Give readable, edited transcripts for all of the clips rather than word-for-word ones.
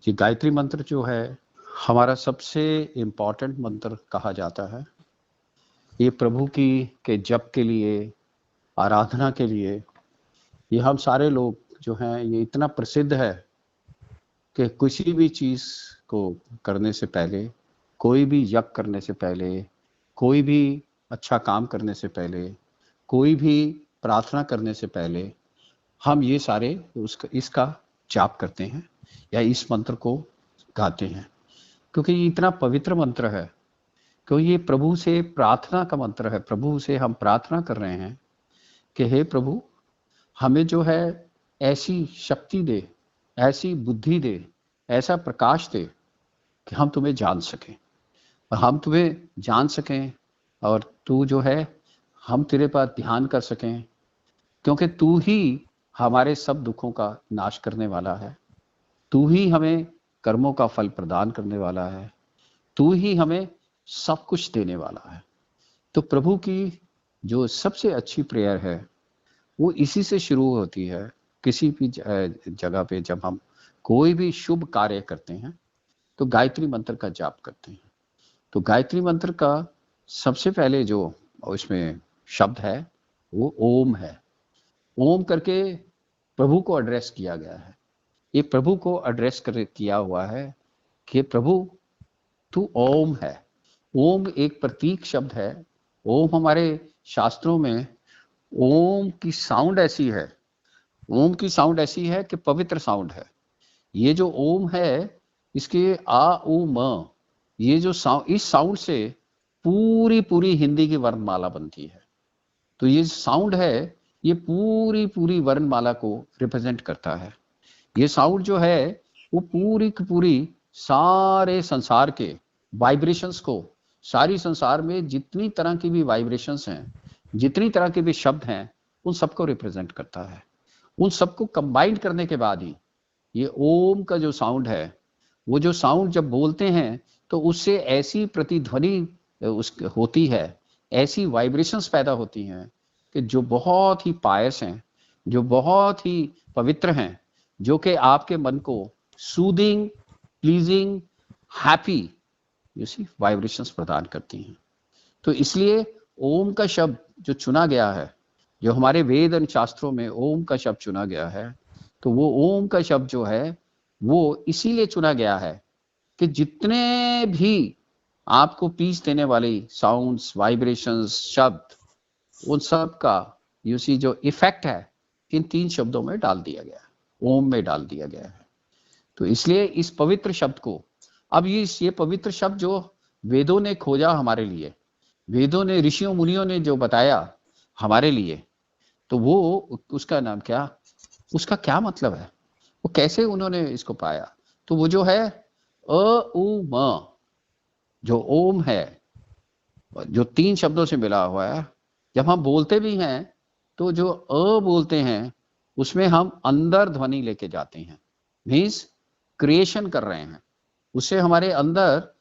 ये गायत्री मंत्र जो है हमारा सबसे इम्पोर्टेंट मंत्र कहा जाता है। ये प्रभु की के जप के लिए, आराधना के लिए, ये हम सारे लोग जो हैं ये इतना प्रसिद्ध है कि किसी भी चीज को करने से पहले, कोई भी यज्ञ करने से पहले, कोई भी अच्छा काम करने से पहले, कोई भी प्रार्थना करने से पहले हम ये सारे इसका जाप करते हैं या इस मंत्र को गाते हैं, क्योंकि ये इतना पवित्र मंत्र है। क्योंकि ये प्रभु से प्रार्थना का मंत्र है। प्रभु से हम प्रार्थना कर रहे हैं कि हे प्रभु, हमें जो है ऐसी शक्ति दे, ऐसी बुद्धि दे, ऐसा प्रकाश दे कि हम तुम्हें जान सकें, और हम तुम्हें जान सकें और तू जो है हम तेरे पास ध्यान कर सकें, क्योंकि तू ही हमारे सब दुखों का नाश करने वाला है। तू ही हमें कर्मों का फल प्रदान करने वाला है। तू ही हमें सब कुछ देने वाला है। तो प्रभु की जो सबसे अच्छी प्रेयर है वो इसी से शुरू होती है। किसी भी जगह पे जब हम कोई भी शुभ कार्य करते हैं तो गायत्री मंत्र का जाप करते हैं। तो गायत्री मंत्र का सबसे पहले जो उसमें शब्द है वो ओम है। ओम करके प्रभु को एड्रेस किया गया है। ये प्रभु को एड्रेस कर किया हुआ है कि प्रभु तू ओम है। ओम एक प्रतीक शब्द है। ओम हमारे शास्त्रों में ओम की साउंड ऐसी है, ओम की साउंड ऐसी है कि पवित्र साउंड है। ये जो ओम है इसके आ उ म, ये जो साउंड, इस साउंड से पूरी हिंदी की वर्णमाला बनती है। तो ये साउंड है, ये पूरी वर्णमाला को रिप्रेजेंट करता है। ये साउंड जो है वो पूरी की पूरी सारे संसार के वाइब्रेशंस को, सारी संसार में जितनी तरह की भी वाइब्रेशंस हैं, जितनी तरह के भी शब्द हैं, उन सबको रिप्रेजेंट करता है। उन सबको कंबाइन करने के बाद ही ये ओम का जो साउंड है, वो जो साउंड जब बोलते हैं तो उससे ऐसी प्रतिध्वनि होती है, ऐसी वाइब्रेशंस पैदा होती हैं कि जो बहुत ही पायस हैं, जो बहुत ही पवित्र हैं, जो कि आपके मन को सूदिंग, प्लीजिंग, हैप्पी वाइब्रेशंस प्रदान करती हैं। तो इसलिए ओम का शब्द जो चुना गया है, जो हमारे वेद और शास्त्रों में ओम का शब्द चुना गया है, तो वो ओम का शब्द जो है वो इसीलिए चुना गया है कि जितने भी आपको पीस देने वाली साउंड्स, वाइब्रेशंस, शब्द, उन सब का जो इफेक्ट है इन 3 शब्दों में डाल दिया गया है, ओम में डाल दिया गया है। तो इसलिए इस पवित्र शब्द को, अब ये पवित्र शब्द जो वेदों ने खोजा हमारे लिए, वेदों ने, ऋषियों मुनियों ने जो बताया हमारे लिए, तो वो उसका नाम क्या, उसका क्या मतलब है, वो कैसे उन्होंने इसको पाया। तो वो जो है अ उ म, जो ओम है, जो 3 शब्दों से मिला हुआ है। जब हम बोलते भी हैं तो जो अ बोलते हैं उसमें हम अंदर ध्वनि लेके जाते हैं, मीन्स क्रिएशन कर रहे हैं। उससे हमारे अंदर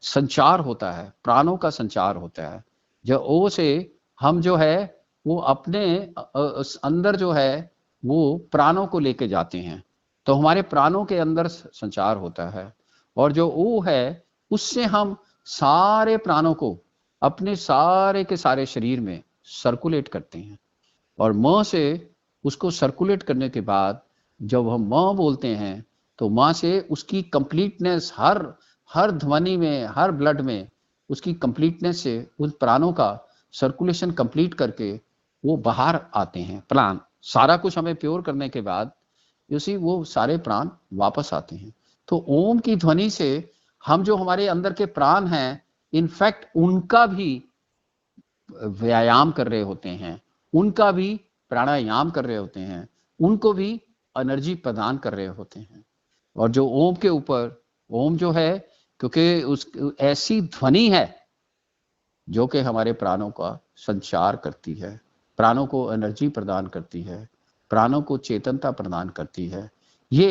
संचार होता है, प्राणों का संचार होता है। जो ओ से हम जो है वो अपने अंदर जो है वो प्राणों को लेके जाते हैं, तो हमारे प्राणों के अंदर संचार होता है। और जो ओ है उससे हम सारे प्राणों को अपने सारे के सारे शरीर में सर्कुलेट करते हैं। और म से उसको सर्कुलेट करने के बाद जब हम म बोलते हैं तो मां से उसकी कंप्लीटनेस, हर ध्वनि में, हर ब्लड में उसकी कंप्लीटनेस से उन प्राणों का सर्कुलेशन कंप्लीट करके वो बाहर आते हैं। प्राण सारा कुछ हमें प्योर करने के बाद वो सारे प्राण वापस आते हैं। तो ओम की ध्वनि से हम जो हमारे अंदर के प्राण हैं, इनफैक्ट उनका भी व्यायाम कर रहे होते हैं, उनका भी प्राणायाम कर रहे होते हैं, उनको भी एनर्जी प्रदान कर रहे होते हैं। और जो ओम के ऊपर, ओम जो है क्योंकि उस ऐसी ध्वनि है जो कि हमारे प्राणों का संचार करती है, प्राणों को एनर्जी प्रदान करती है, प्राणों को चेतनता प्रदान करती है। ये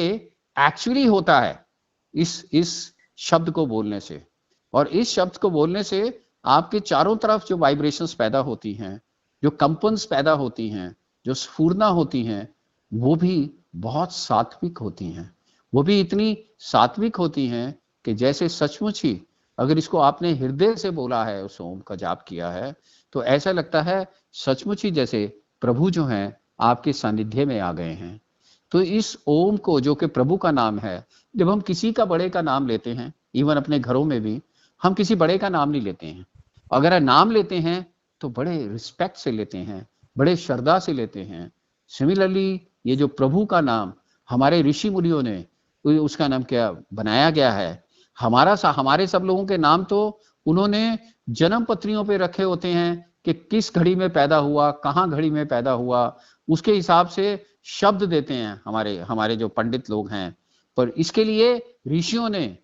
एक्चुअली होता है इस शब्द को बोलने से। और इस शब्द को बोलने से आपके चारों तरफ जो वाइब्रेशंस पैदा होती हैं, जो कंपन्स पैदा होती हैं, जो स्फूर्णा होती हैं, वो भी बहुत सात्विक होती हैं, वो भी इतनी सात्विक होती हैं कि जैसे सचमुच ही अगर इसको आपने हृदय से बोला है, उस ओम का जाप किया है, तो ऐसा लगता है सचमुच ही जैसे प्रभु जो हैं आपके सानिध्य में आ गए हैं। तो इस ओम को, जो कि प्रभु का नाम है, जब हम किसी का बड़े का नाम लेते हैं, इवन अपने घरों में भी हम किसी बड़े का नाम नहीं लेते हैं। अगर नाम लेते हैं तो बड़े रिस्पेक्ट से लेते हैं, बड़े श्रद्धा से लेते हैं। सिमिलरली ये जो प्रभु का नाम हमारे ऋषि मुनियों ने उसका नाम क्या बनाया गया है, हमारे सब लोगों के नाम तो उन्होंने जन्म पत्रियों पे रखे होते हैं कि किस घड़ी में पैदा हुआ, कहाँ घड़ी में पैदा हुआ, उसके हिसाब से शब्द देते हैं हमारे हमारे जो पंडित लोग हैं। पर इसके लिए ऋषियों ने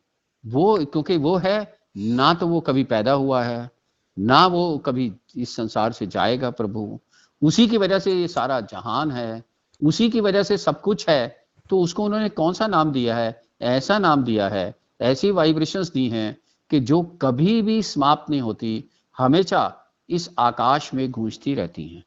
वो, क्योंकि वो है ना, तो वो कभी पैदा हुआ है ना वो कभी इस संसार से जाएगा प्रभु, उसी की वजह से ये सारा जहान है, उसी की वजह से सब कुछ है। तो उसको उन्होंने कौन सा नाम दिया है? ऐसा नाम दिया है, ऐसी वाइब्रेशंस दी हैं कि जो कभी भी समाप्त नहीं होती, हमेशा इस आकाश में गूंजती रहती हैं।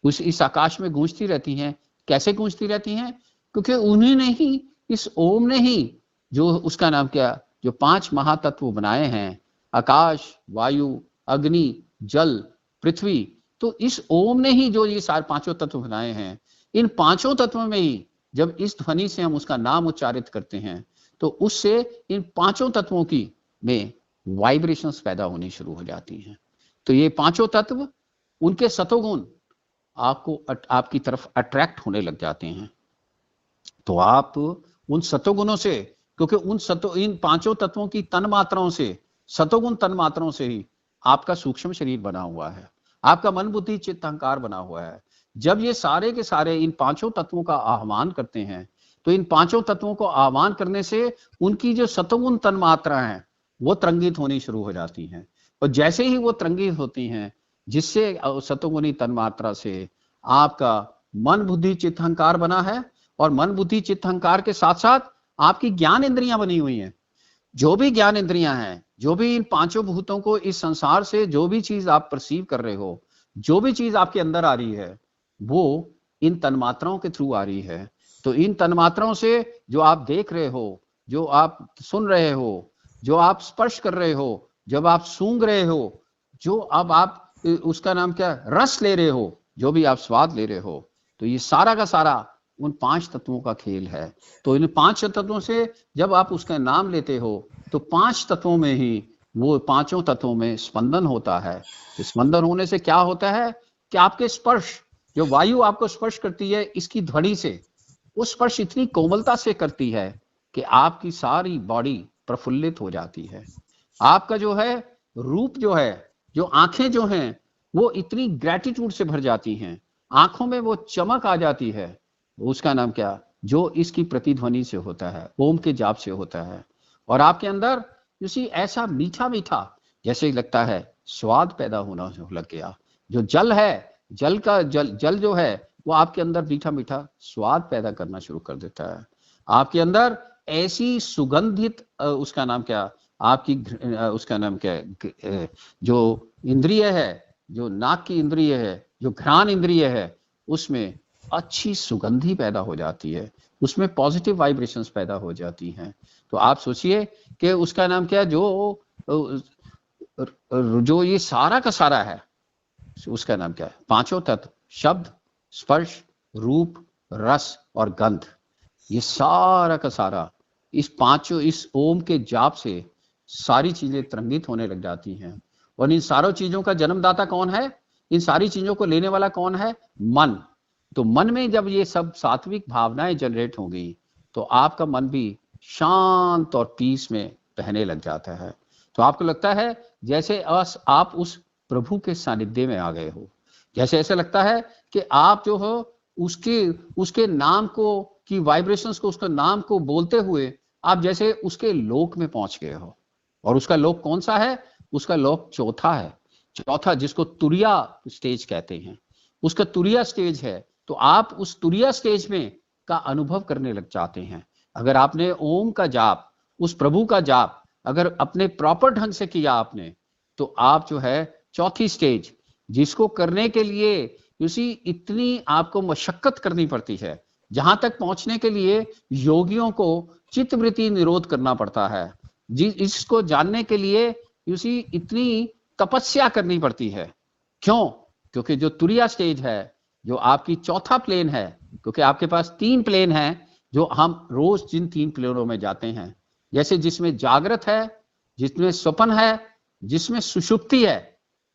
इस आकाश में गूंजती रहती हैं। कैसे गूंजती रहती हैं? क्योंकि उन्हीं ने ही, इस ओम ने ही, जो उसका नाम क्या, जो 5 महातत्व बनाए हैं, आकाश, वायु, अग्नि, जल, पृथ्वी, तो इस ओम ने ही जो ये सारे पांचों तत्व बनाए हैं, इन पांचों तत्वों में ही जब इस ध्वनि से हम उसका नाम उच्चारित करते हैं, तो उससे इन पांचों तत्वों की में वाइब्रेशंस पैदा होनी शुरू हो जाती हैं। तो ये पांचों तत्व, उनके सतोगुण आपको आपकी तरफ अट्रैक्ट होने लग जाते हैं। तो आप उन सतोगुणों से, क्योंकि इन पांचों तत्वों की तन मात्राओं से, सतोगुण तन मात्राओं से ही आपका सूक्ष्म शरीर बना हुआ है, आपका मन बुद्धि चित्त अहंकार बना हुआ है। जब ये सारे के सारे इन पांचों तत्वों का आह्वान करते हैं, तो इन पांचों तत्वों को आह्वान करने से उनकी जो सतोगुण तन मात्रा है वो तरंगित होनी शुरू हो जाती हैं। और जैसे ही वो तरंगित होती हैं, जिससे सतोगुणी तन मात्रा से आपका मन बुद्धि चित्त अहंकार बना है, और मन बुद्धि चित्त अहंकार के साथ साथ आपकी ज्ञान इंद्रियां बनी हुई हैं। जो भी ज्ञान इंद्रियां हैं, जो भी इन पांचों भूतों को, इस संसार से जो भी चीज आप परसीव कर रहे हो, जो भी चीज आपके अंदर आ रही है, वो इन तन्मात्राओं के थ्रू आ रही है। तो इन तन्मात्राओं से जो आप देख रहे हो, जो आप सुन रहे हो, जो आप स्पर्श कर रहे हो, जब आप सूंघ रहे हो, जो अब आप उसका नाम क्या, रस ले रहे हो, जो भी आप स्वाद ले रहे हो, तो ये सारा का सारा उन 5 तत्वों का खेल है। तो इन 5 तत्वों से जब आप उसका नाम लेते हो, तो 5 तत्वों में ही, वो पांचों तत्वों में स्पंदन होता है। स्पंदन होने से क्या होता है कि आपके स्पर्श, जो वायु आपको स्पर्श करती है इसकी ध्वनि से, वो स्पर्श इतनी कोमलता से करती है कि आपकी सारी बॉडी प्रफुल्लित हो जाती है। आपका जो है रूप, जो है, जो आंखें जो हैं, वो इतनी ग्रेटिट्यूड से भर जाती हैं, आंखों में वो चमक आ जाती है। उसका नाम क्या, जो इसकी प्रतिध्वनि से होता है, ओम के जाप से होता है। और आपके अंदर उसी ऐसा मीठा मीठा, जैसे लगता है स्वाद पैदा होना लग गया। जो जल है, जल जो है, वो आपके अंदर मीठा मीठा स्वाद पैदा करना शुरू कर देता है। आपके अंदर ऐसी सुगंधित उसका नाम क्या, आपकी उसका नाम क्या है, जो इंद्रिय है, जो नाक की इंद्रिय है, जो घ्राण इंद्रिय है, उसमें अच्छी सुगंधी पैदा हो जाती है, उसमें पॉजिटिव वाइब्रेशंस पैदा हो जाती हैं। तो आप सोचिए कि उसका नाम क्या, जो ये सारा का सारा है, उसका नाम क्या है, पांचों तत्व, शब्द, स्पर्श, रूप, रस और गंध, ये सारा का सारा इस पांचों, इस ओम के जाप से सारी चीजें तरंगित होने लग जाती हैं। और इन सारों चीजों का जन्मदाता कौन है? इन सारी चीजों को लेने वाला कौन है? मन। तो मन में जब ये सब सात्विक भावनाएं जनरेट होंगी, तो आपका मन भी शांत और पीस में बहने लग जाता है। तो आपको लगता है जैसे आप उस प्रभु के सानिध्य में आ गए हो, जैसे ऐसा लगता है कि आप जो हो उसके नाम को, की वाइब्रेशंस को, उसके नाम को बोलते हुए आप जैसे उसके लोक में पहुंच गए हो। और उसका लोक कौन सा है? उसका लोक चौथा है, चौथा, जिसको तुरिया स्टेज कहते हैं, उसका तुरिया स्टेज है। तो आप उस तुरिया स्टेज में का अनुभव करने लग जाते हैं। अगर आपने ओम का जाप, उस प्रभु का जाप अगर अपने प्रॉपर ढंग से किया आपने, तो आप जो है चौथी स्टेज, जिसको करने के लिए उसी इतनी आपको मशक्कत करनी पड़ती है, जहां तक पहुंचने के लिए योगियों को चित्तवृत्ति निरोध करना पड़ता है। इसको जानने के लिए उसी इतनी तपस्या करनी पड़ती है। क्यों? क्योंकि जो तुरिया स्टेज है, जो आपकी चौथा प्लेन है, क्योंकि आपके पास 3 प्लेन हैं जो हम रोज जिन 3 प्लेनों में जाते हैं, जैसे जिसमें जागृत है, जिसमें स्वप्न है, जिसमें सुषुप्ति है।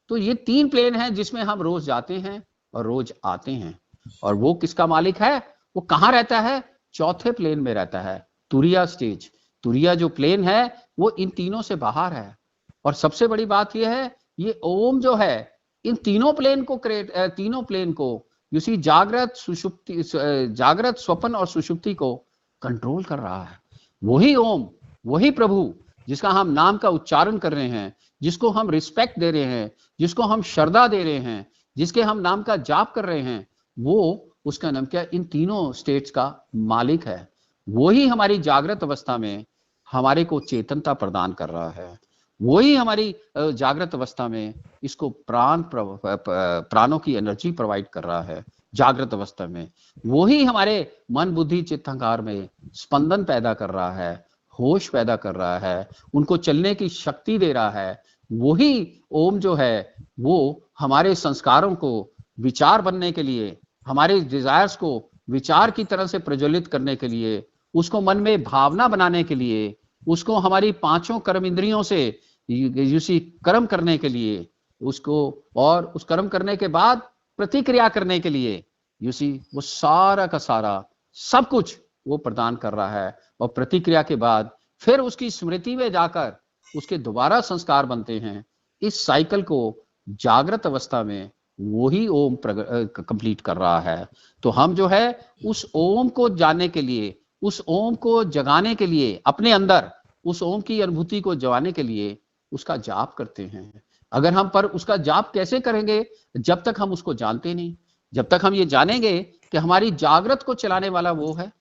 तो ये 3 प्लेन हैं जिसमें हम रोज जाते हैं और रोज आते हैं। और वो किसका मालिक है? वो कहां रहता है? चौथे प्लेन में रहता है, तुरिया स्टेज। तुरिया जो प्लेन है वो इन तीनों से बाहर है। और सबसे बड़ी बात यह है, ये ओम जो है इन तीनों प्लेन को उसी जागृत सुषुप्ति, जागृत स्वप्न और सुषुप्ति को कंट्रोल कर रहा है। वही ओम, वही प्रभु जिसका हम नाम का उच्चारण कर रहे हैं, जिसको हम रिस्पेक्ट दे रहे हैं, जिसको हम श्रद्धा दे रहे हैं, जिसके हम नाम का जाप कर रहे हैं, वो उसका नाम क्या? इन तीनों स्टेट्स का मालिक है। वही हमारी जागृत अवस्था में हमारे को चेतनता प्रदान कर रहा है। वही हमारी जागृत अवस्था में इसको प्राणों की एनर्जी प्रोवाइड कर रहा है। जागृत अवस्था में वही हमारे मन बुद्धि चित्त अहंकार में स्पंदन पैदा कर रहा है, होश पैदा कर रहा है, उनको चलने की शक्ति दे रहा है। वही ओम जो है वो हमारे संस्कारों को विचार बनने के लिए, हमारे डिजायर्स को विचार की तरह से प्रज्वलित करने के लिए, उसको मन में भावना बनाने के लिए, उसको हमारी 5 कर्म इंद्रियों से उसी कर्म करने के लिए, उसको और उस कर्म करने के बाद प्रतिक्रिया करने के लिए वो सारा का सारा सब कुछ वो प्रदान कर रहा है। और प्रतिक्रिया के बाद फिर उसकी स्मृति में जाकर उसके दोबारा संस्कार बनते हैं। इस साइकिल को जागृत अवस्था में वही ओम कंप्लीट कर रहा है। तो हम जो है उस ओम को जानने के लिए, उस ओम को जगाने के लिए, अपने अंदर उस ओम की अनुभूति को जगाने के लिए उसका जाप करते हैं। अगर हम पर उसका जाप कैसे करेंगे? जब तक हम उसको जानते नहीं, जब तक हम ये जानेंगे कि हमारी जागृत को चलाने वाला वो है,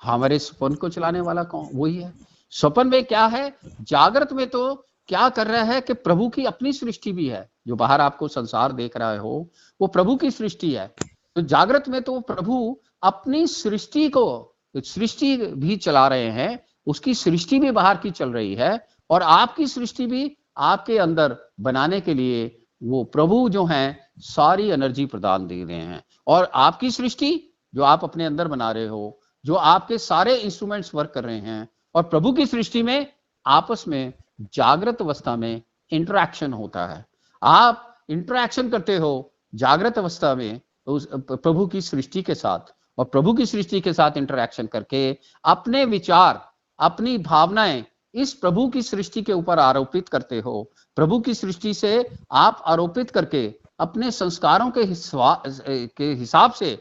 हमारे स्वप्न को चलाने वाला कौन? वही है। स्वप्न में क्या है? जागृत में तो क्या कर रहा है कि प्रभु की अपनी सृष्टि भी है। जो बाहर आपको संसार देख रहा हो वो प्रभु की सृष्टि है। तो जागृत में तो प्रभु अपनी सृष्टि को, सृष्टि भी चला रहे हैं, उसकी सृष्टि भी बाहर की चल रही है, और आपकी सृष्टि भी आपके अंदर बनाने के लिए वो प्रभु जो हैं सारी एनर्जी प्रदान दे रहे हैं। और आपकी सृष्टि जो आप अपने अंदर बना रहे हो, जो आपके सारे इंस्ट्रूमेंट्स वर्क कर रहे हैं, और प्रभु की सृष्टि में आपस में जागृत अवस्था में इंटरैक्शन होता है। आप इंटरैक्शन करते हो जागृत अवस्था में उस प्रभु की सृष्टि के साथ, और प्रभु की सृष्टि के साथ इंटरैक्शन करके अपने विचार, अपनी भावनाएं इस प्रभु की सृष्टि के ऊपर आरोपित करते हो। प्रभु की सृष्टि से आप आरोपित करके अपने संस्कारों के हिसाब से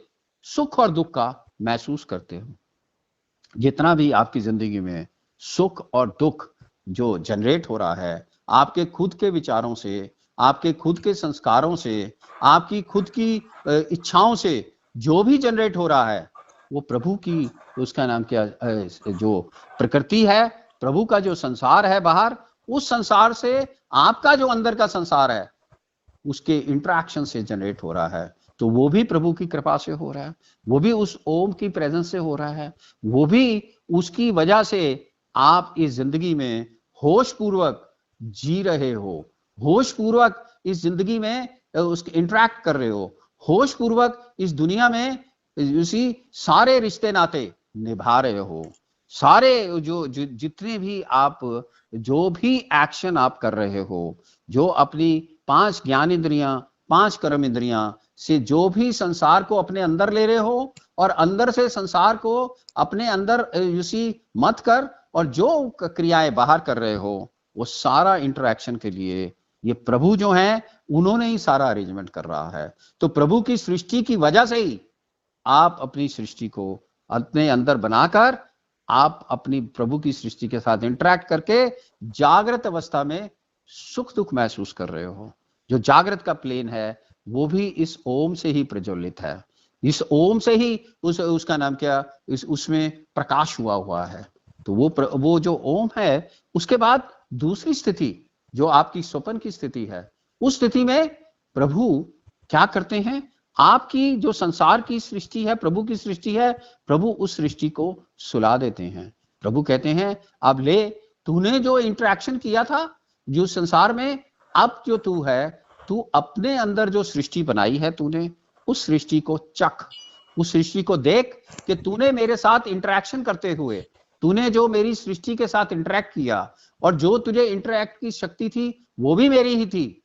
सुख और दुख का महसूस करते हो। जितना भी आपकी जिंदगी में सुख और दुख जो जनरेट हो रहा है, आपके खुद के विचारों से, आपके खुद के संस्कारों से, आपकी खुद की इच्छाओं से जो भी जनरेट हो रहा है, वो प्रभु की, उसका नाम क्या, जो प्रकृति है, प्रभु का जो संसार है बाहर, उस संसार से आपका जो अंदर का संसार है उसके इंटरैक्शन से जनरेट हो रहा है। तो वो भी प्रभु की कृपा से हो रहा है, वो भी उस ओम की प्रेजेंस से हो रहा है, वो भी उसकी वजह से आप इस जिंदगी में होश पूर्वक जी रहे हो, होश पूर्वक इस जिंदगी में उसके इंटरैक्ट कर रहे हो, होश पूर्वक इस दुनिया में उसी सारे रिश्ते नाते निभा रहे हो। सारे जितने भी आप जो भी एक्शन आप कर रहे हो, जो अपनी 5 ज्ञान इंद्रियां, 5 कर्म इंद्रियां से जो भी संसार को अपने अंदर ले रहे हो, और अंदर से संसार को अपने अंदर उसी मत कर, और जो क्रियाएं बाहर कर रहे हो, वो सारा इंटरैक्शन के लिए ये प्रभु जो हैं उन्होंने ही सारा अरेंजमेंट कर रहा है। तो प्रभु की सृष्टि की वजह से ही आप अपनी सृष्टि को अपने अंदर बनाकर आप अपनी प्रभु की सृष्टि के साथ इंटरैक्ट करके जागृत अवस्था में सुख दुख महसूस कर रहे हो। जो जागृत का प्लेन है वो भी इस ओम से ही प्रज्वलित है, इस ओम से ही उसका नाम क्या, उसमें प्रकाश हुआ है। तो वो जो ओम है, उसके बाद दूसरी स्थिति जो आपकी स्वप्न की स्थिति है, उस स्थिति में प्रभु क्या करते हैं? आपकी जो संसार की सृष्टि है, प्रभु की सृष्टि है, प्रभु उस सृष्टि को सुला देते हैं। प्रभु कहते हैं अब ले, तूने जो इंटरेक्शन किया था जो संसार में, अब जो तू है, तू अपने अंदर जो सृष्टि बनाई है तूने, उस सृष्टि को चख, उस सृष्टि को देख कि तूने मेरे साथ इंटरेक्शन करते हुए, तूने जो मेरी सृष्टि के साथ इंटरेक्ट किया, और जो तुझे इंटरेक्ट की शक्ति थी वो भी मेरी ही थी,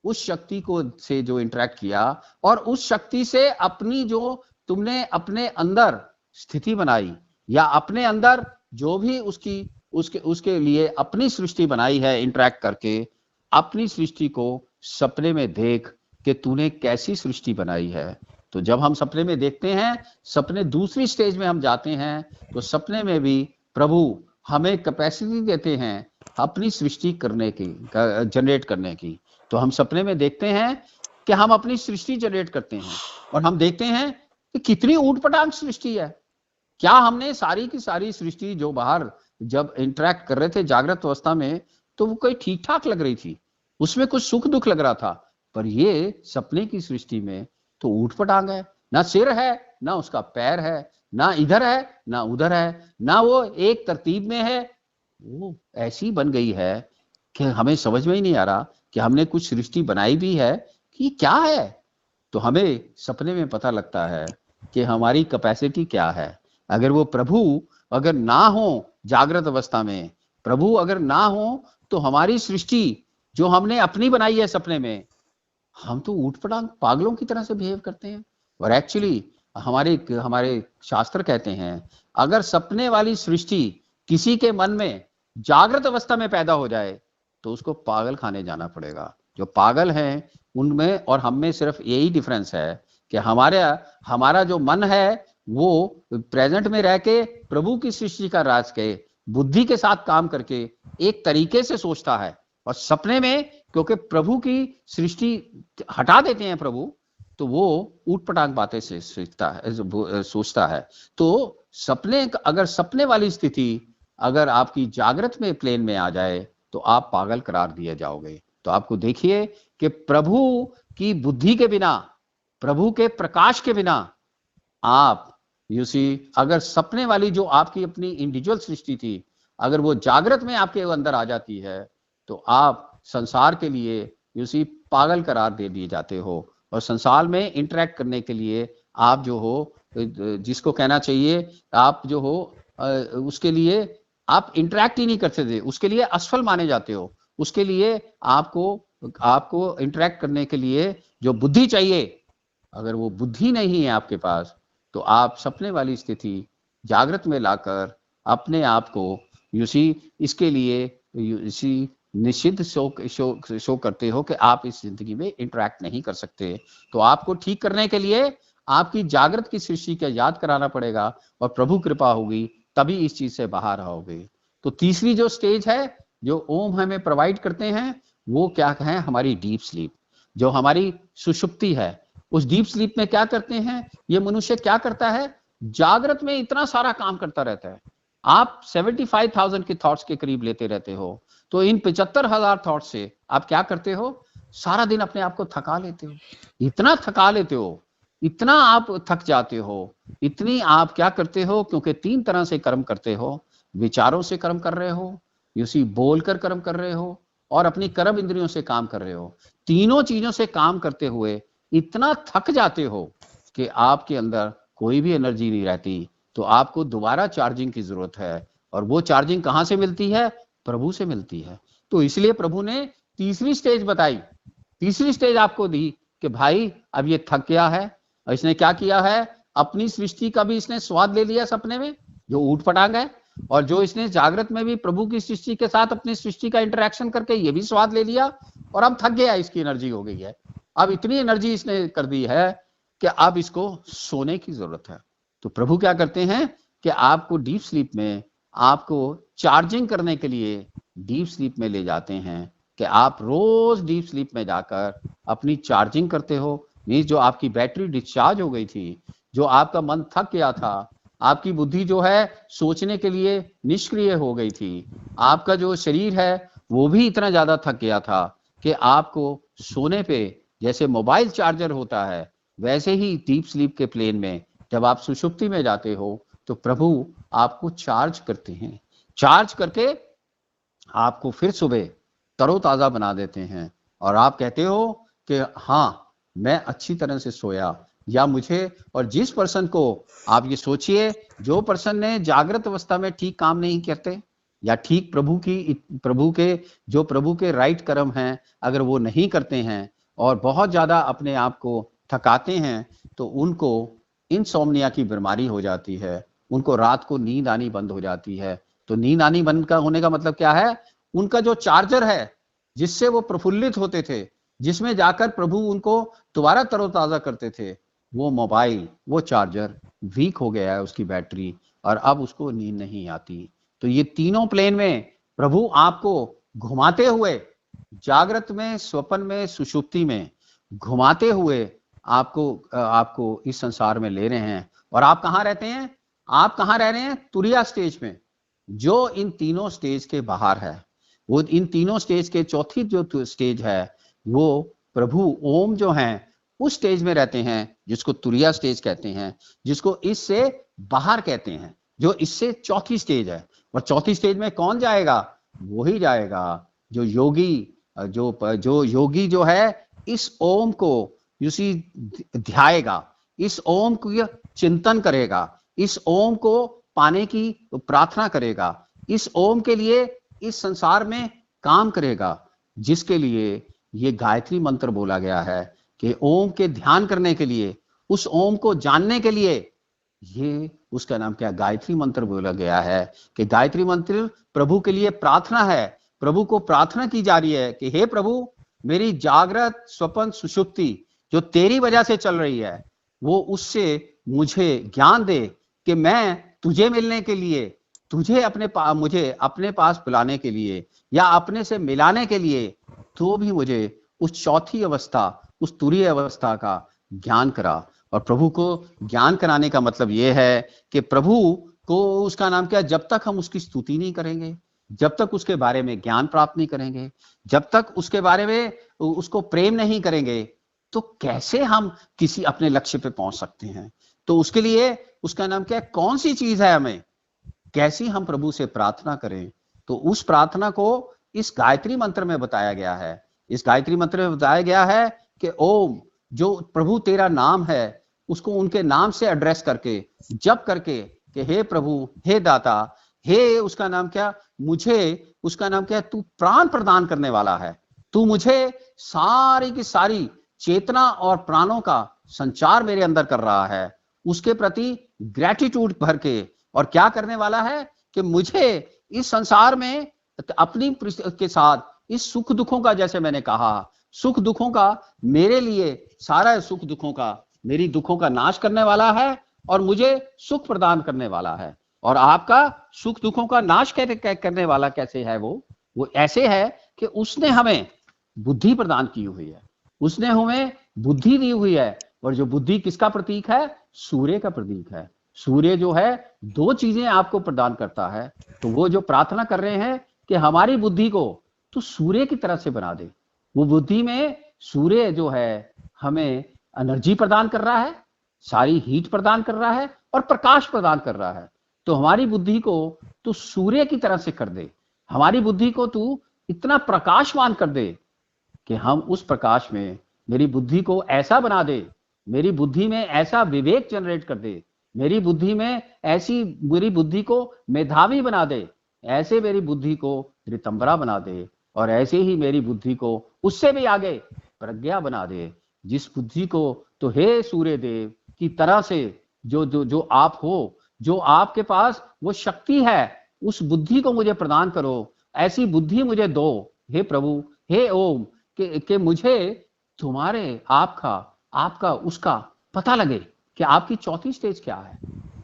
उस शक्ति को से जो इंटरेक्ट किया, और उस शक्ति से अपनी जो तुमने अपने अंदर स्थिति बनाई, या अपने अंदर जो भी उसके लिए अपनी सृष्टि बनाई है इंटरेक्ट करके, अपनी सृष्टि को सपने में देख कि तूने कैसी सृष्टि बनाई है। तो जब हम सपने में देखते हैं, सपने दूसरी स्टेज में हम जाते हैं, तो सपने में भी प्रभु हमें कैपेसिटी देते हैं अपनी सृष्टि करने की, जनरेट करने की। तो हम सपने में देखते हैं कि हम अपनी सृष्टि जनरेट करते हैं, और हम देखते हैं कि कितनी ऊटपटांग सृष्टि है। क्या हमने सारी की सारी सृष्टि जो बाहर जब इंटरेक्ट कर रहे थे जागृत अवस्था में, तो वो कोई ठीक ठाक लग रही थी, उसमें कुछ सुख दुख लग रहा था, पर ये सपने की सृष्टि में तो ऊटपटांग है, ना सिर है, ना उसका पैर है, ना इधर है ना उधर है, ना वो एक तरतीब में है, वो ऐसी बन गई है कि हमें समझ में ही नहीं आ रहा कि हमने कुछ सृष्टि बनाई भी है कि क्या है। तो हमें सपने में पता लगता है कि हमारी कैपेसिटी क्या है। अगर वो प्रभु अगर ना हो जागृत अवस्था में, प्रभु अगर ना हो, तो हमारी सृष्टि जो हमने अपनी बनाई है सपने में, हम तो ऊटपटांग पागलों की तरह से बिहेव करते हैं। और एक्चुअली हमारे शास्त्र कहते हैं, अगर सपने वाली सृष्टि किसी के मन में जागृत अवस्था में पैदा हो जाए, तो उसको पागल खाने जाना पड़ेगा। जो पागल हैं उनमें और हम में सिर्फ यही डिफरेंस है कि हमारा जो मन है वो प्रेजेंट में रह के प्रभु की सृष्टि का राज के बुद्धि के साथ काम करके एक तरीके से सोचता है, और सपने में क्योंकि प्रभु की सृष्टि हटा देते हैं प्रभु, तो वो ऊटपटांग बातें से सोचता है। तो अगर सपने वाली स्थिति अगर आपकी जागृत में प्लेन में आ जाए, तो आप पागल करार दिए जाओगे। तो आपको देखिए कि प्रभु की बुद्धि के बिना, प्रभु के प्रकाश के बिना, आप अगर सपने वाली जो आपकी अपनी इंडिविजुअल सृष्टि थी, अगर वो जागृत में आपके अंदर आ जाती है, तो आप संसार के लिए पागल करार दे दिए जाते हो। और संसार में इंटरेक्ट करने के लिए आप जो हो, जिसको कहना चाहिए आप जो हो, उसके लिए आप इंटरेक्ट ही नहीं करते थे, उसके लिए असफल माने जाते हो। उसके लिए आपको इंटरेक्ट करने के लिए जो बुद्धि चाहिए, अगर वो बुद्धि नहीं है आपके पास, तो आप सपने वाली स्थिति जागृत में लाकर अपने आप को इसके लिए निषिद्ध शो करते हो कि आप इस जिंदगी में इंटरेक्ट नहीं कर सकते। तो आपको ठीक करने के लिए आपकी जागृत की सृष्टि का याद कराना पड़ेगा, और प्रभु कृपा होगी तभी इस चीज से बाहर आओगे। तो तीसरी जो स्टेज है जो ओम हमें प्रोवाइड करते हैं, वो क्या है, हमारी डीप स्लीप, जो हमारी सुषुप्ति है। उस डीप स्लीप में क्या करते हैं ये मनुष्य, क्या करता है, जागृत में इतना सारा काम करता रहता है। आप 75,000 के थॉट्स के करीब लेते रहते हो, तो इन 75,000 थॉट्स से आप क्या करते हो, सारा दिन अपने आप को थका लेते हो, इतना थका लेते हो, इतना आप थक जाते हो, इतनी आप क्या करते हो, क्योंकि 3 तरह से कर्म करते हो, विचारों से कर्म कर रहे हो, बोलकर कर्म कर रहे हो, और अपनी कर्म इंद्रियों से काम कर रहे हो। तीनों चीजों से काम करते हुए इतना थक जाते हो कि आपके अंदर कोई भी एनर्जी नहीं रहती। तो आपको दोबारा चार्जिंग की जरूरत है, और वो चार्जिंग कहां से मिलती है, प्रभु से मिलती है। तो इसलिए प्रभु ने तीसरी स्टेज बताई, तीसरी स्टेज आपको दी कि भाई अब ये थक गया है, और इसने क्या किया है, अपनी सृष्टि का भी इसने स्वाद ले लिया सपने में, जो ऊटपटांग है, और जो इसने जागृत में भी प्रभु की सृष्टि के साथ अपनी सृष्टि का इंटरेक्शन करके ये भी स्वाद ले लिया, और अब थक गया, इसकी एनर्जी हो गई है। अब इतनी एनर्जी इसने कर दी है कि अब इसको सोने की जरूरत है। तो प्रभु क्या करते हैं कि आपको डीप स्लीप में आपको चार्जिंग करने के लिए डीप स्लीप में ले जाते हैं, कि आप रोज डीप स्लीप में जाकर अपनी चार्जिंग करते हो। मींस जो आपकी बैटरी डिस्चार्ज हो गई थी, जो आपका मन थक गया था, आपकी बुद्धि जो है सोचने के लिए निष्क्रिय हो गई थी, आपका जो शरीर है वो भी इतना ज्यादा थक गया था कि आपको सोने पे जैसे मोबाइल चार्जर होता है, वैसे ही डीप स्लीप के प्लेन में जब आप सुषुप्ति में जाते हो तो प्रभु आपको चार्ज करते हैं, चार्ज करके आपको फिर सुबह तरोताजा बना देते हैं और आप कहते हो कि हाँ मैं अच्छी तरह से सोया। या मुझे, और जिस पर्सन को आप ये सोचिए, जो पर्सन ने जागृत अवस्था में ठीक काम नहीं करते या ठीक प्रभु के राइट कर्म हैं अगर वो नहीं करते हैं और बहुत ज्यादा अपने आप को थकाते हैं तो उनको इनसोम्निया की बीमारी हो जाती है, उनको रात को नींद आनी बंद हो जाती है। तो नींद आनी बंद का होने का मतलब क्या है? उनका जो चार्जर है जिससे वो प्रफुल्लित होते थे, जिसमें जाकर प्रभु उनको दोबारा तरोताजा करते थे, वो मोबाइल, वो चार्जर वीक हो गया है, उसकी बैटरी, और अब उसको नींद नहीं आती। तो ये तीनों प्लेन में प्रभु आपको घुमाते हुए, जागृत में, स्वप्न में, सुषुप्ति में घुमाते हुए आपको इस संसार में ले रहे हैं। और आप कहाँ रहते हैं? आप कहाँ रह रहे हैं? तुरिया स्टेज में, जो इन तीनों स्टेज के बाहर है। वो इन तीनों स्टेज के चौथी जो स्टेज है वो प्रभु ओम जो है उस स्टेज में रहते हैं, जिसको तुरिया स्टेज कहते हैं, जिसको इससे बाहर कहते हैं, जो इससे चौथी स्टेज है। और चौथी स्टेज में कौन जाएगा? वही जाएगा जो योगी, जो योगी जो है इस ओम को उसी ध्याएगा, इस ओम को चिंतन करेगा, इस ओम को पाने की प्रार्थना करेगा, इस ओम के लिए इस संसार में काम करेगा, जिसके लिए ये गायत्री मंत्र बोला गया है कि ओम के ध्यान करने के लिए, उस ओम को जानने के लिए, ये उसका नाम क्या? गायत्री मंत्र बोला गया है कि गायत्री मंत्र प्रभु के लिए प्रार्थना है। प्रभु को प्रार्थना की जा रही है कि हे प्रभु, मेरी जागृत, स्वप्न, सुषुप्ति जो तेरी वजह से चल रही है, वो उससे मुझे ज्ञान दे कि मैं तुझे मिलने के लिए, तुझे मुझे अपने पास बुलाने के लिए या अपने से मिलाने के लिए, तो भी मुझे उस चौथी अवस्था, उस तुरीय अवस्था का ज्ञान करा। और प्रभु को ज्ञान कराने का मतलब यह है कि प्रभु को, उसका नाम क्या, जब तक हम उसकी स्तुति नहीं करेंगे, जब तक उसके बारे में ज्ञान प्राप्त नहीं करेंगे, जब तक उसके बारे में उसको प्रेम नहीं करेंगे, तो कैसे हम किसी अपने लक्ष्य पे पहुंच सकते हैं? तो उसके लिए उसका नाम क्या है, कौन सी चीज है हमें, कैसी हम प्रभु से प्रार्थना करें? तो उस प्रार्थना को इस गायत्री मंत्र में बताया गया है। इस गायत्री मंत्र में बताया गया है कि ओम, जो प्रभु तेरा नाम है, उसको उनके नाम से एड्रेस करके, जप करके कि हे प्रभु, हे दाता, हे उसका नाम क्या, मुझे उसका नाम क्या, तू प्राण प्रदान करने वाला है, तू मुझे सारी की सारी चेतना और प्राणों का संचार मेरे अंदर कर रहा है, उसके प्रति ग्रेटिट्यूड भर के, और क्या करने वाला है कि मुझे इस संसार में अपनी के साथ इस सुख दुखों का, जैसे मैंने कहा, सुख दुखों का मेरे लिए, सारा सुख दुखों का, मेरी दुखों का नाश करने वाला है और मुझे सुख प्रदान करने वाला है। और आपका सुख दुखों का नाश करने वाला कैसे है? वो ऐसे है कि उसने हमें बुद्धि प्रदान की हुई है, उसने हमें बुद्धि दी हुई है। और जो बुद्धि किसका प्रतीक है? सूर्य का प्रतीक है। सूर्य जो है दो चीजें आपको प्रदान करता है। तो वो जो प्रार्थना कर रहे हैं कि हमारी बुद्धि को तू सूर्य की तरह से बना दे, वो बुद्धि में सूर्य जो है हमें एनर्जी प्रदान कर रहा है, सारी हीट प्रदान कर रहा है और प्रकाश प्रदान कर रहा है। तो हमारी बुद्धि को तू सूर्य की तरह से कर दे, हमारी बुद्धि को तू इतना प्रकाशवान कर दे कि हम उस प्रकाश में, मेरी बुद्धि को ऐसा बना दे, मेरी बुद्धि में ऐसा विवेक जनरेट कर दे, मेरी बुद्धि में ऐसी, मेरी बुद्धि को मेधावी बना दे, ऐसे मेरी बुद्धि को रितंबरा बना दे, और ऐसे ही मेरी बुद्धि को उससे भी आगे प्रज्ञा बना दे, जिस बुद्धि को तो हे सूर्य देव की तरह से जो आप हो, जो आपके पास वो शक्ति है, उस बुद्धि को मुझे प्रदान करो, ऐसी बुद्धि मुझे दो हे प्रभु, हे ओम, कि मुझे तुम्हारे, आपका उसका पता लगे कि आपकी चौथी स्टेज क्या है,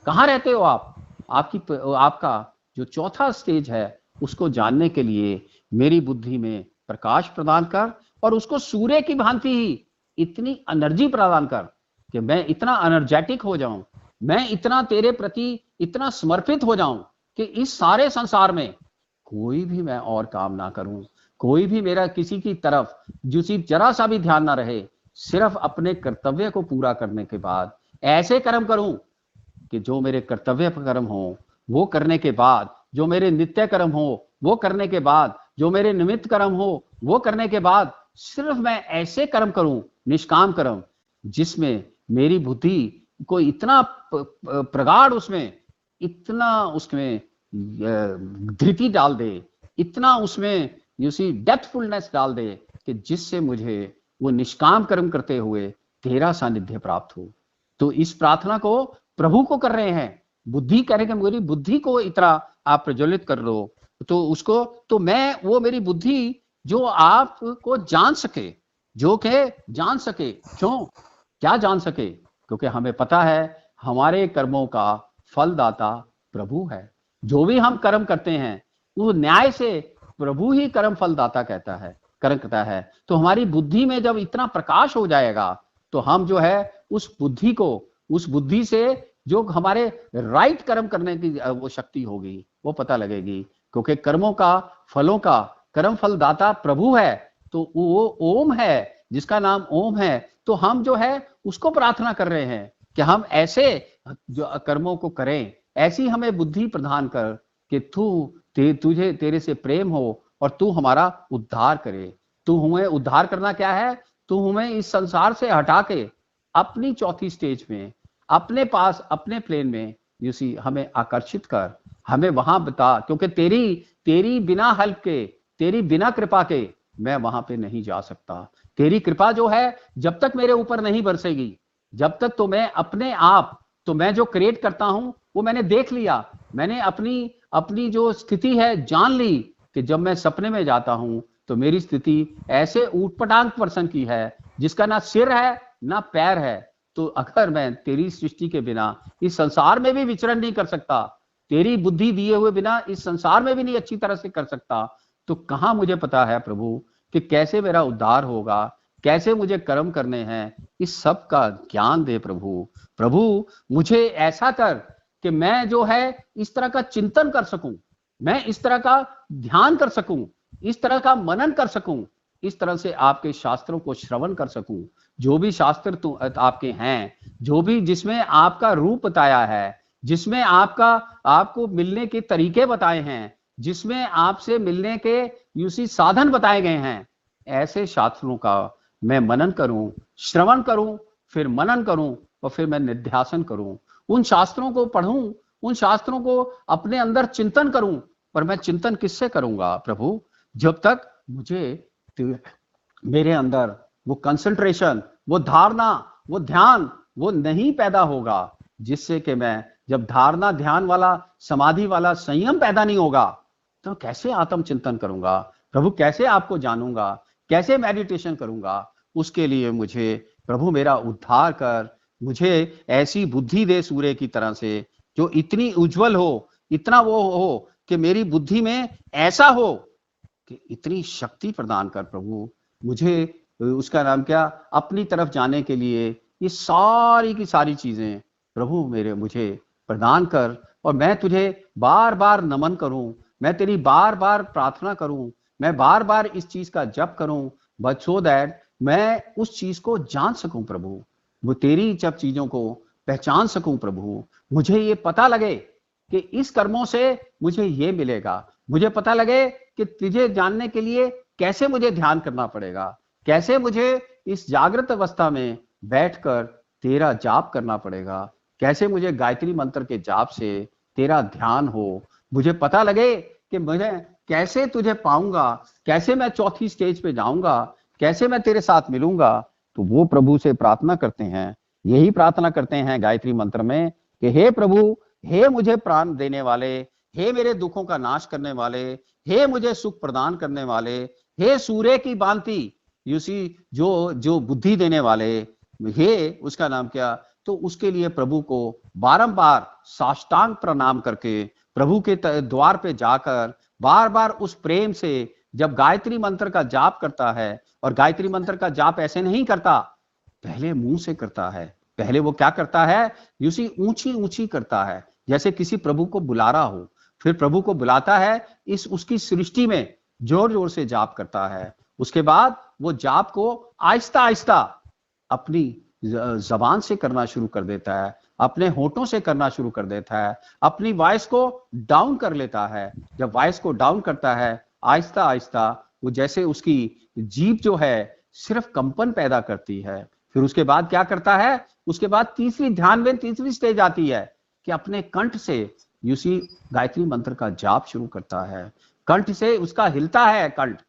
कहाँ रहते हो आप, आपका जो चौथा स्टेज है उसको जानने के लिए मेरी बुद्धि में प्रकाश प्रदान कर, और उसको सूर्य की भांति ही इतनी एनर्जी प्रदान कर कि मैं इतना एनर्जेटिक हो जाऊं, मैं इतना तेरे प्रति इतना समर्पित हो जाऊं कि इस सारे संसार में कोई भी मैं और काम ना करूं, कोई भी मेरा किसी की तरफ जरा सा भी ध्यान ना रहे, सिर्फ अपने कर्तव्य को पूरा करने के बाद ऐसे कर्म करूं कि जो मेरे कर्तव्य कर्म हो वो करने के बाद, जो मेरे नित्य कर्म हो वो करने के बाद, जो मेरे निमित्त कर्म हो वो करने के बाद सिर्फ मैं ऐसे कर्म करूं, निष्काम कर्म, जिसमें मेरी बुद्धि को इतना प्रगाढ़ उसमें, इतना उसमें धृति डाल दे, इतना उसमें डेप्थफुलनेस डाल दे कि जिससे मुझे वो निष्काम कर्म करते हुए तेरा सानिध्य प्राप्त हो। तो इस प्रार्थना को प्रभु को कर रहे हैं, बुद्धि करेंगे, मेरी बुद्धि को इतना आप प्रज्वलित कर लो, तो उसको, तो मैं वो मेरी बुद्धि जो आपको जान सके, जो के जान सके, क्यों क्या जान सके, क्योंकि हमें पता है हमारे कर्मों का फलदाता प्रभु है। जो भी हम कर्म करते हैं वो न्याय से प्रभु ही कर्म फलदाता कहता है, कर्म करता है। तो हमारी बुद्धि में जब इतना प्रकाश हो जाएगा तो हम जो है उस बुद्धि को, उस बुद्धि से जो हमारे राइट कर्म करने की वो शक्ति होगी वो पता लगेगी, क्योंकि कर्मों का, फलों का कर्म फलदाता प्रभु है। तो वो ओम है, जिसका नाम ओम है, तो हम जो है उसको प्रार्थना कर रहे हैं कि हम ऐसे जो कर्मों को करें, ऐसी हमें बुद्धि प्रदान कर कि तुझे तेरे से प्रेम हो और तू हमारा उद्धार करे। तू हमें उद्धार करना क्या है, तू हमें इस संसार से हटा के अपनी चौथी स्टेज में, अपने पास, अपने प्लेन में हमें आकर्षित कर, हमें वहां बता, क्योंकि तेरी बिना हेल्प के, तेरी बिना कृपा के मैं वहां पे नहीं जा सकता। तेरी कृपा जो है जब तक मेरे ऊपर नहीं बरसेगी, जब तक तो मैं अपने आप, तो मैं जो क्रिएट करता हूं वो मैंने देख लिया, मैंने अपनी जो स्थिति है जान ली कि जब मैं सपने में जाता हूं तो मेरी स्थिति ऐसे ऊटपटांग पर्सन की है जिसका ना सिर है ना पैर है। तो अगर मैं तेरी सृष्टि के बिना इस संसार में भी विचरण नहीं कर सकता, तेरी बुद्धि दिए हुए बिना इस संसार में भी नहीं अच्छी तरह से कर सकता, तो कहां मुझे पता है प्रभु कि कैसे मेरा उद्धार होगा, कैसे मुझे कर्म करने हैं। इस सब का ज्ञान दे प्रभु। प्रभु मुझे ऐसा कर कि मैं जो है इस तरह का चिंतन कर सकूं, मैं इस तरह का ध्यान कर सकूं, इस तरह का मनन कर सकूं, इस तरह से आपके शास्त्रों को श्रवण कर सकूं। जो भी शास्त्र आपके हैं, जो भी जिसमें आपका रूप बताया है, जिसमें आपको मिलने के तरीके बताए हैं, जिसमें आपसे मिलने के साधन बताए गए हैं, ऐसे शास्त्रों का मैं मनन करूं, श्रवण करूं, फिर मनन करूं और फिर मैं निध्यासन करूं, उन शास्त्रों को पढ़ूं, उन शास्त्रों को अपने अंदर चिंतन करूं। पर मैं चिंतन किससे करूंगा प्रभु, जब तक मुझे मेरे अंदर वो कंसंट्रेशन, वो धारणा, वो ध्यान वो नहीं पैदा होगा, जिससे कि मैं, जब धारणा ध्यान वाला, समाधि वाला संयम पैदा नहीं होगा तो कैसे आत्म चिंतन करूंगा प्रभु, कैसे आपको जानूंगा, कैसे मेडिटेशन करूंगा। उसके लिए मुझे प्रभु मेरा उद्धार कर, मुझे ऐसी बुद्धि दे सूर्य की तरह से, जो इतनी उज्जवल हो, इतना वो हो कि मेरी बुद्धि में ऐसा हो कि इतनी शक्ति प्रदान कर प्रभु मुझे, उसका नाम क्या, अपनी तरफ जाने के लिए ये सारी की सारी चीजें प्रभु मुझे प्रदान कर, और मैं तुझे बार बार नमन करूं, मैं तेरी बार बार प्रार्थना करूं, मैं बार बार इस चीज का जप करूं, बट सो दैट मैं उस चीज को जान सकूं प्रभु, वो तेरी जब चीजों को पहचान सकूं प्रभु। मुझे ये पता लगे कि इस कर्मों से मुझे ये मिलेगा, मुझे पता लगे कि तुझे जानने के लिए कैसे मुझे ध्यान करना पड़ेगा, कैसे मुझे इस जागृत अवस्था में बैठकर तेरा जाप करना पड़ेगा, कैसे मुझे गायत्री मंत्र के जाप से तेरा ध्यान हो, मुझे पता लगे कि मुझे कैसे तुझे पाऊंगा, कैसे मैं चौथी स्टेज पे जाऊंगा, कैसे मैं तेरे साथ मिलूंगा। तो वो प्रभु से प्रार्थना करते हैं, यही प्रार्थना करते हैं गायत्री मंत्र में कि हे प्रभु, हे मुझे प्राण देने वाले, हे मेरे दुखों का नाश करने वाले, हे मुझे सुख प्रदान करने वाले, हे सूर्य की भांति जो बुद्धि देने वाले, हे उसका नाम क्या, तो उसके लिए प्रभु को बारंबार साष्टांग प्रणाम करके प्रभु के द्वार पे जाकर बार बार उस प्रेम से, जब गायत्री मंत्र का जाप करता है, और गायत्री मंत्र का जाप ऐसे नहीं करता, पहले मुंह से करता है, पहले वो क्या करता है, ऊंची ऊंची करता है, जैसे किसी प्रभु को बुला रहा हो, फिर प्रभु को बुलाता है, इस उसकी सृष्टि में जोर जोर से जाप करता है, उसके बाद वो जाप को आहिस्ता आहिस्ता अपनी जबान से करना शुरू कर देता है, अपने होठों से करना शुरू कर देता है, अपनी वॉइस को डाउन कर लेता है। जब वॉइस को डाउन करता है, आहिस्ता आहिस्ता वो जैसे उसकी जीभ जो है सिर्फ कंपन पैदा करती है। फिर उसके बाद क्या करता है, उसके बाद तीसरी स्टेज आती है कि अपने कंठ से यूसी गायत्री मंत्र का जाप शुरू करता है। कंठ से उसका हिलता है कंठ,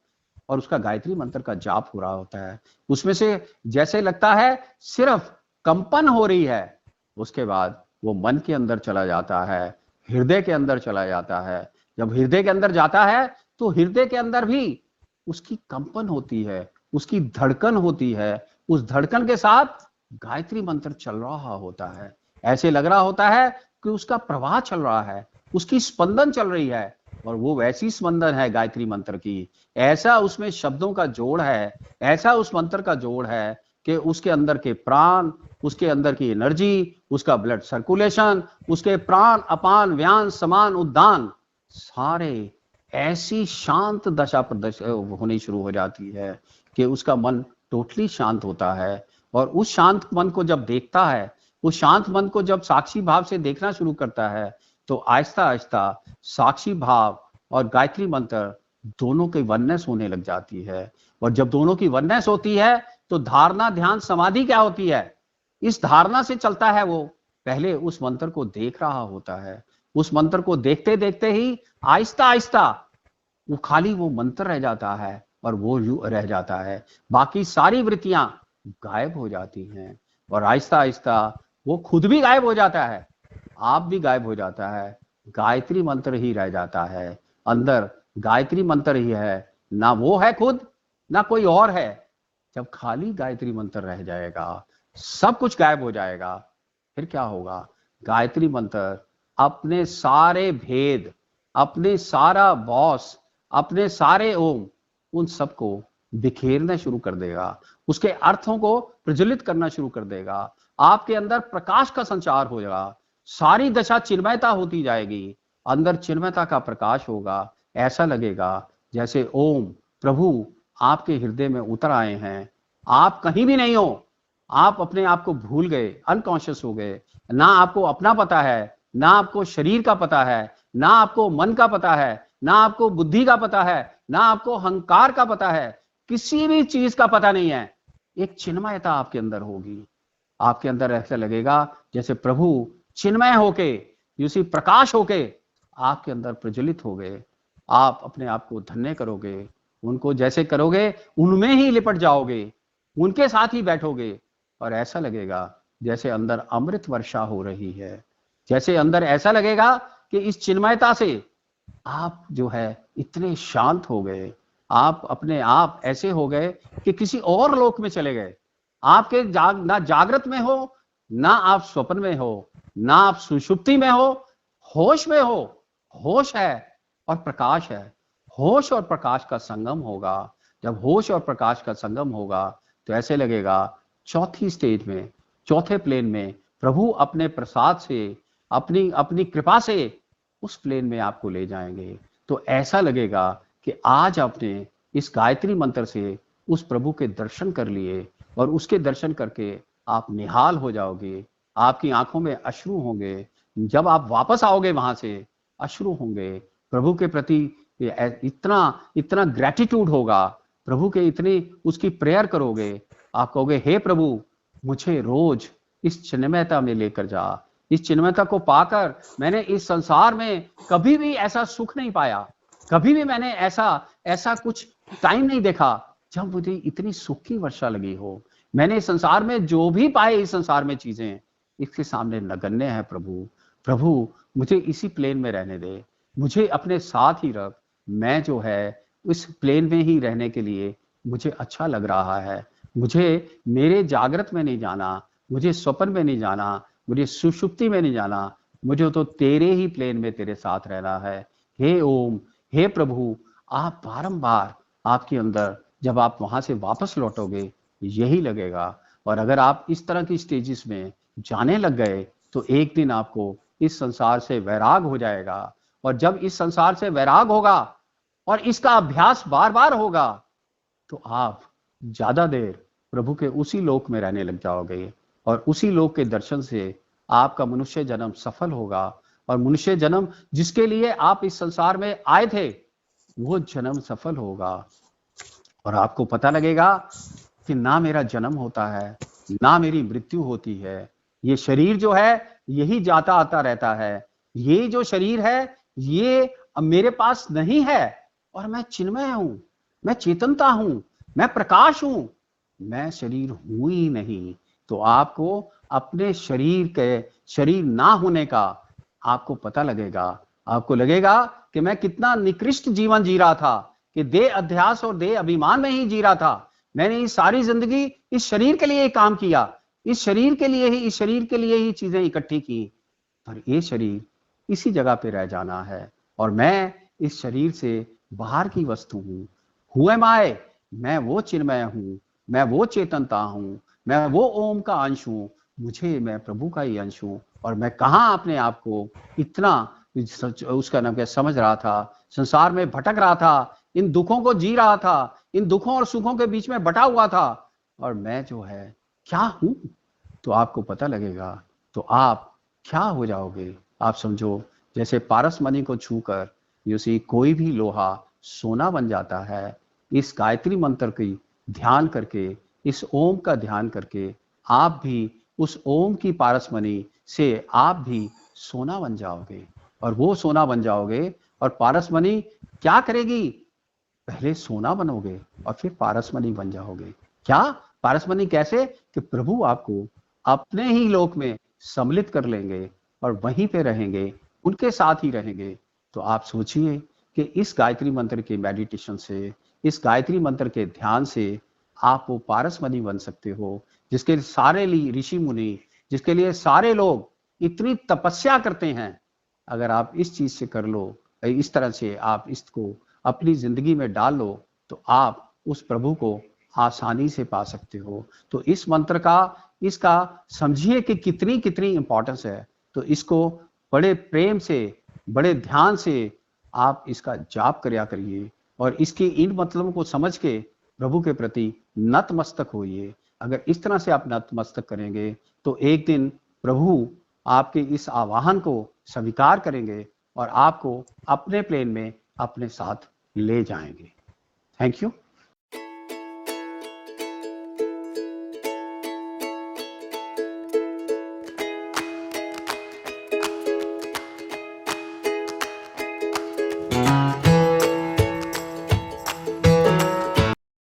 और उसका गायत्री मंत्र का जाप हो रहा होता है। उसमें से जैसे लगता है सिर्फ कंपन हो रही है। उसके बाद वो मन के अंदर चला जाता है, हृदय के अंदर चला जाता है। जब हृदय के अंदर जाता है तो हृदय के अंदर भी उसकी कंपन होती है, उसकी धड़कन होती है। उस धड़कन के साथ गायत्री मंत्र चल रहा होता है। ऐसे लग रहा होता है कि उसका प्रवाह चल रहा है, उसकी स्पंदन चल रही है, और वो वैसी स्पंदन है गायत्री मंत्र की। ऐसा उसमें शब्दों का जोड़ है, ऐसा उस मंत्र का जोड़ है कि उसके अंदर के प्राण, उसके अंदर की एनर्जी, उसका ब्लड सर्कुलेशन, उसके प्राण अपान व्यान समान उद्दान सारे ऐसी शांत दशा होनी शुरू हो जाती है कि उसका मन टोटली शांत होता है। और उस शांत मन को जब देखता है, उस शांत मन को जब साक्षी भाव से देखना शुरू करता है, तो आहिस्ता आहिस्ता साक्षी भाव और गायत्री मंत्र दोनों की वननेस होने लग जाती है। और जब दोनों की वननेस होती है तो धारणा ध्यान समाधि क्या होती है, इस धारणा से चलता है। वो पहले उस मंत्र को देख रहा होता है, उस मंत्र को देखते देखते ही आहिस्ता आहिस्ता वो खाली वो मंत्र रह जाता है, और वो रह जाता है। बाकी सारी वृत्तियां गायब हो जाती हैं, और आहिस्ता आहिस्ता वो खुद भी गायब हो जाता है, आप भी गायब हो जाता है। गायत्री मंत्र ही रह जाता है अंदर, गायत्री मंत्र ही है, ना वो है खुद, ना कोई और है। जब खाली गायत्री मंत्र रह जाएगा, सब कुछ गायब हो जाएगा, फिर क्या होगा? गायत्री मंत्र अपने सारे भेद, अपने सारा बॉस, अपने सारे ओम, उन सबको बिखेरना शुरू कर देगा, उसके अर्थों को प्रज्वलित करना शुरू कर देगा। आपके अंदर प्रकाश का संचार हो जाएगा, सारी दशा चिन्मयता होती जाएगी, अंदर चिन्मयता का प्रकाश होगा। ऐसा लगेगा जैसे ओम प्रभु आपके हृदय में उतर आए हैं। आप कहीं भी नहीं हो, आप अपने आप को भूल गए, अनकॉन्शियस हो गए। ना आपको अपना पता है, ना आपको शरीर का पता है, ना आपको मन का पता है, ना आपको बुद्धि का पता है, ना आपको अहंकार का पता है, किसी भी चीज का पता नहीं है। एक चिन्मयता आपके अंदर होगी। आपके अंदर ऐसा लगेगा जैसे प्रभु चिन्मय होके, उसी प्रकाश होके आपके अंदर प्रज्वलित हो गए। आप अपने आप को धन्य करोगे, उनको जैसे करोगे उनमें ही लिपट जाओगे, उनके साथ ही बैठोगे, और ऐसा लगेगा जैसे अंदर अमृत वर्षा हो रही है। जैसे अंदर ऐसा लगेगा कि इस चिन्मयता से आप जो है इतने शांत हो गए, आप अपने आप ऐसे हो गए कि किसी और लोक में चले गए। आपके ना जागृत में हो, ना आप स्वप्न में हो, ना आप सुषुप्ति में हो, होश में हो। होश है और प्रकाश है, होश और प्रकाश का संगम होगा। जब होश और प्रकाश का संगम होगा तो ऐसे लगेगा चौथी स्टेज में, चौथे प्लेन में प्रभु अपने प्रसाद से, अपनी अपनी कृपा से उस प्लेन में आपको ले जाएंगे। तो ऐसा लगेगा कि आज आपने इस गायत्री मंत्र से उस प्रभु के दर्शन कर लिए, और उसके दर्शन करके आप निहाल हो जाओगे, आपकी आंखों में अश्रु होंगे। जब आप वापस आओगे वहां से, अश्रु होंगे, प्रभु के प्रति इतना इतना ग्रेटिट्यूड होगा, प्रभु के इतनी उसकी प्रेयर करोगे। आप कहोगे हे प्रभु, मुझे रोज इस चिन्मयता में लेकर जा। इस चिन्मयता को पाकर मैंने इस संसार में कभी भी ऐसा सुख नहीं पाया, कभी भी मैंने ऐसा कुछ टाइम नहीं देखा जब मुझे इतनी सुख की वर्षा लगी हो। मैंने इस संसार में जो भी पाए, इस संसार में चीजें इसके सामने नगण्य है। प्रभु प्रभु मुझे इसी प्लेन में रहने दे, मुझे अपने साथ ही रख। मैं जो है इस प्लेन में ही रहने के लिए मुझे अच्छा लग रहा है। मुझे मेरे जागृत में नहीं जाना, मुझे स्वप्न में नहीं जाना, मुझे सुषुप्ति में नहीं जाना, मुझे तो तेरे ही प्लेन में तेरे साथ रहना है। हे ओम, हे प्रभु, आप बारंबार आपके अंदर जब आप वहां से वापस लौटोगे यही लगेगा। और अगर आप इस तरह की स्टेजेस में जाने लग गए तो एक दिन आपको इस संसार से वैराग हो जाएगा। और जब इस संसार से वैराग होगा और इसका अभ्यास बार बार होगा तो आप ज्यादा देर प्रभु के उसी लोक में रहने लग जाओगे और उसी लोक के दर्शन से आपका मनुष्य जन्म सफल होगा। और मनुष्य जन्म जिसके लिए आप इस संसार में आए थे वो जन्म सफल होगा और आपको पता लगेगा कि ना मेरा जन्म होता है ना मेरी मृत्यु होती है। ये शरीर जो है यही जाता आता रहता है। ये जो शरीर है ये अब मेरे पास नहीं है और मैं चिन्मय हूं, मैं चेतनता हूं, मैं प्रकाश हूं, मैं शरीर हूं ही नहीं। तो आपको अपने शरीर ना होने का आपको पता लगेगा। आपको लगेगा कि मैं कितना निकृष्ट जीवन जी रहा था, कि देह अध्यास और देह अभिमान में ही जी रहा था। मैंने ये सारी जिंदगी इस शरीर के लिए काम किया, इस शरीर के लिए ही चीजें इकट्ठी की, पर ये शरीर इसी जगह पे रह जाना है और मैं इस शरीर से बाहर की वस्तु हूं। हु एम आई? मैं वो चिन्मय हूं, मैं वो चेतनता हूं, मैं वो ओम का अंश हूं, मैं प्रभु का ही अंश हूं। और मैं कहाँ अपने आप को इतना उसका नाम क्या समझ रहा था, संसार में भटक रहा था, इन दुखों को जी रहा था, इन दुखों और सुखों के बीच में बटा हुआ था, और मैं जो है क्या हूं? तो आपको पता लगेगा तो आप क्या हो जाओगे। आप समझो जैसे पारस मणि को छूकर कोई भी लोहा सोना बन जाता है। इस गायत्री मंत्र की ध्यान करके, इस ओम का ध्यान करके आप भी उस ओम की पारस मणि से आप भी सोना बन जाओगे और वो सोना बन जाओगे। और पारस मणि क्या करेगी? पहले सोना बनोगे और फिर पारसमणि बन जाओगे। क्या पारसमणि कैसे? कि प्रभु आपको अपने ही लोक में सम्मिलित कर लेंगे और वहीं पे रहेंगे, उनके साथ ही रहेंगे। तो आप सोचिए कि इस गायत्री मंत्र के मेडिटेशन से, इस गायत्री मंत्र के ध्यान से आप वो पारसमणि बन सकते हो, जिसके सारे ऋषि मुनि, जिसके लिए सारे लोग इतनी तपस्या करते हैं। अगर आप इस चीज से कर लो, इस तरह से आप इसको अपनी जिंदगी में डाल लो, तो आप उस प्रभु को आसानी से पा सकते हो। तो इस मंत्र का, इसका समझिए कि कितनी कितनी इंपॉर्टेंस है। तो इसको बड़े प्रेम से, बड़े ध्यान से आप इसका जाप करया करिए और इसके इन मतलबों को समझ के प्रभु के प्रति नतमस्तक होइए। अगर इस तरह से आप नतमस्तक करेंगे तो एक दिन प्रभु आपके इस आह्वान को स्वीकार करेंगे और आपको अपने प्लेन में अपने साथ ले जाएंगे। Thank you.